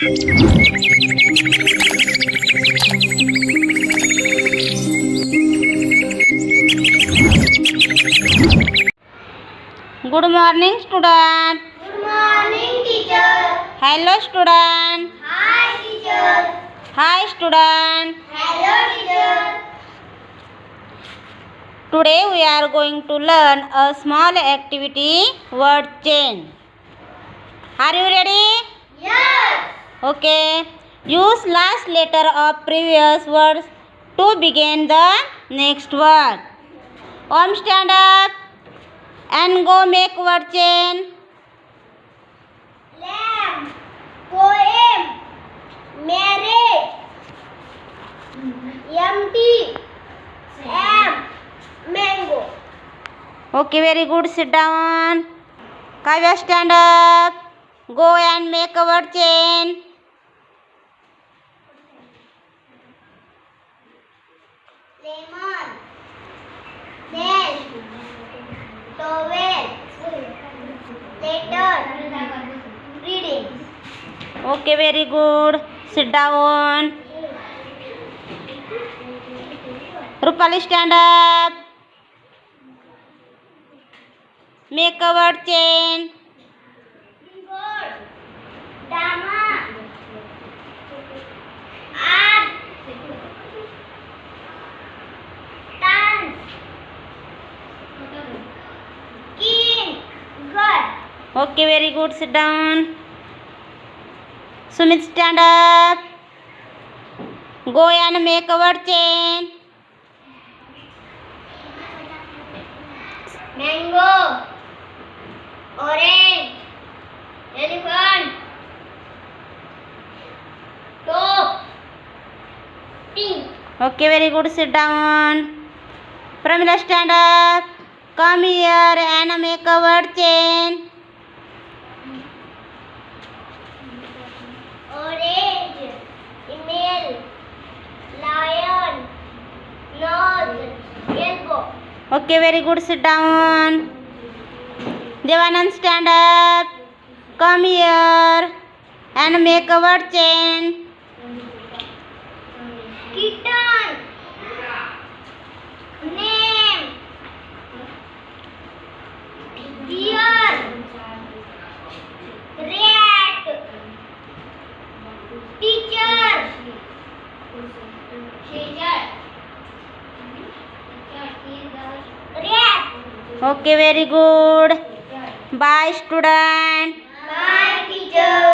Good morning, student. Good morning, teacher. Hello, student. Hi, teacher. Hi, student. Hello, teacher. Today we are going to learn a small activity, word chain. Are you ready? Yes. Okay. Use last letter of previous words to begin the next word. Om, stand up and go make word chain. Lamb. Poem. Marriage. Empty. Am. Mango. Okay, very good. Sit down. Kavya, stand up. Go and make a word chain. Lemon. Dash. Towel. Letter. Reading. Okay, very good. Sit down. Rupali, stand up. Make a word chain. Bird. Dama. Art. Dance. King. God. Okay, very good. Sit down. Sumit, stand up. Go and make a word chain. Mango. Orange. Elephant. Top. Pink. Okay, very good. Sit down. Pramila, stand up. Come here and make a word chain. Orange. Email. Lion. Nose. Elbow. Okay, very good. Sit down. Devanand, stand up. Come here and make a word chain. Kitten. Name. Deer. Rat. Teacher. Rat. Okay, very good. Bye, student. Bye, teacher.